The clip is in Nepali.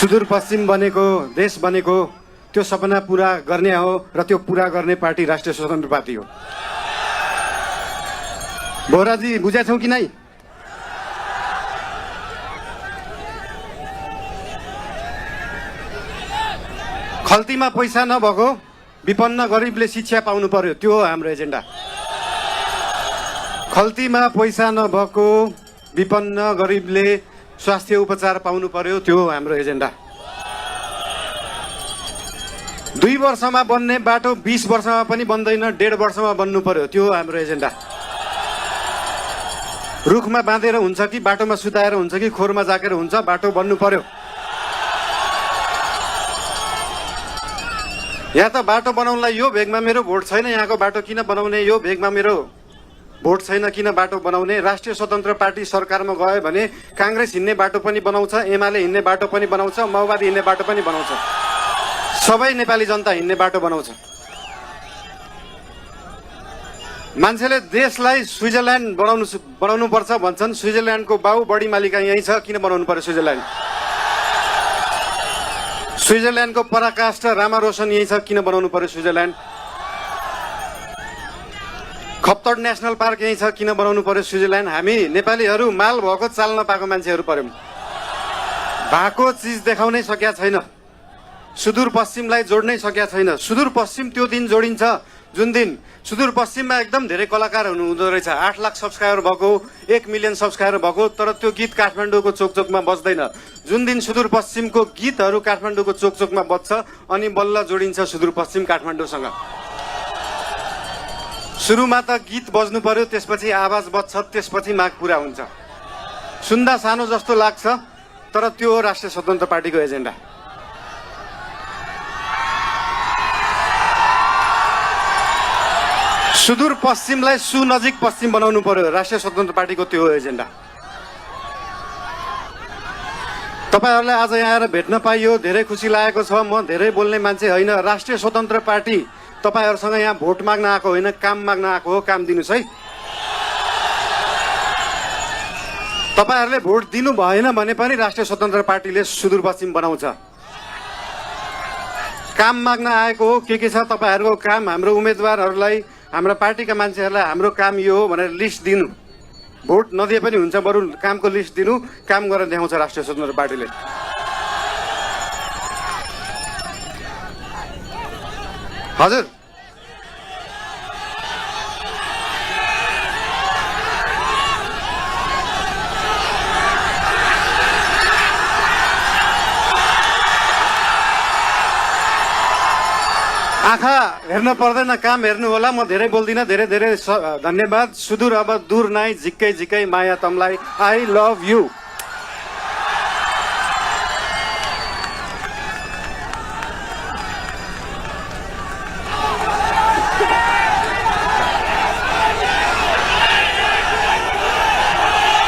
सुदूरपश्चिम बनेको देश बनेको त्यो सपना पूरा गर्ने हो र त्यो पूरा गर्ने पार्टी राष्ट्रिय स्वतन्त्र पार्टी हो। बोहराजी बुझेछौ कि नै? खल्तीमा पैसा नभएको विपन्न गरिबले शिक्षा पाउनु पर्यो, त्यो हो हाम्रो एजेन्डा। खल्तीमा पैसा नभएको विपन्न गरिबले स्वास्थ्य उपचार पाउनु पर्यो, त्यो हो हाम्रो एजेन्डा। 2 वर्षमा बन्ने बाटो 20 वर्षमा पनि बन्दैन, 1.5 वर्षमा बन्नु पर्यो, त्यो हो हाम्रो एजेन्डा। रुखमा बाँधेर हुन्छ कि बाटोमा सुताएर हुन्छ कि खोरमा जाकेर हुन्छ, बाटो बन्नु पर्यो। यहाँ त बाटो बनाउनलाई यो भेगमा मेरो भोट छैन, यहाँको बाटो किन बनाउने, यो भेगमा मेरो भोट छैन किन बाटो बनाउने। राष्ट्रिय स्वतन्त्र पार्टी सरकारमा गयो भने कांग्रेस हिँड्ने बाटो पनि बनाउँछ, एमाले हिँड्ने बाटो पनि बनाउँछ, माओवादी हिँड्ने बाटो पनि बनाउँछ, सबै नेपाली जनता हिँड्ने बाटो बनाउँछ। मान्छेले देशलाई स्विजरल्यान्ड बनाउनु पर्छ भन्छन्, स्विजरल्यान्डको बाउ बढी मालिका यही छ, किन बनाउनु पर्यो स्विजरल्यान्ड? स्विजरल्यान्डको पराकाष्ठ रामा रोशन यही छ, किन बनाउनु पर्यो स्विजरल्यान्ड? खप्तड नेशनल पार्क यही छ, किन बनाउनु पर्यो स्विजरल्यान्ड? हामी नेपालीहरू माल भएको चाल नपाएको मान्छेहरू पर्यौं। भएको चिज देखाउनै सकेका छैन, सुदूरपश्चिमलाई जोड्नै सकेका छैन। सुदूरपश्चिम त्यो दिन जोडिन्छ जुन दिन सुदूरपश्चिममा एकदम धेरै कलाकार हुनुहुँदो रहेछ, 8 लाख सब्सक्राइबर भएको, 1 मिलियन सब्सक्राइबर भएको, तर त्यो गीत काठमाडौँको चोकचोकमा बज्दैन। जुन दिन सुदूरपश्चिमको गीतहरू काठमाडौँको चोकचोकमा बज्छ अनि बल्ल जोडिन्छ सुदूरपश्चिम काठमाडौँसँग। सुरुमा त गीत बज्नु पर्यो, त्यसपछि आवाज बज्छ, त्यसपछि माग पूरा हुन्छ। सुन्दा सानो जस्तो लाग्छ, तर त्यो हो राष्ट्रिय स्वतन्त्र पार्टीको एजेन्डा। सुदूरपश्चिमलाई सुनजिक पश्चिम बनाउनु पर्यो, राष्ट्रिय स्वतन्त्र पार्टीको त्यो हो एजेन्डा। तपाईहरुलाई आज यहाँ आएर भेट्न पाइयो, धेरै खुसी लागेको छ। म धेरै बोल्ने मान्छे होइन, राष्ट्रिय स्वतन्त्र पार्टी तपाईहरुसँग यहाँ भोट माग्न आएको होइन, काम माग्न आएको हो। काम दिनुस् है। तपाईहरुले भोट दिनु भएन भने पनि राष्ट्रिय स्वतन्त्र पार्टीले सुदूरपश्चिम बनाउँछ। काम माग्न आएको हो। के छ तपाईहरुको काम? हाम्रो उम्मेदवारहरूलाई, हाम्रा पार्टीका मान्छेहरूलाई हाम्रो काम यो हो भनेर लिस्ट दिनु। भोट नदिए पनि हुन्छ, बरु कामको लिस्ट दिनु, काम गरेर देखाउँछ राष्ट्रिय स्वतन्त्र पार्टीले। हजुर, आँखा हेर्न पर्दैन, काम हेर्नु होला। म धेरै बोल्दिनँ। धेरै धेरै धन्यवाद। सुदूर अब दूर नाइ, झिक्कै झिक्कै माया तमलाई। I love you.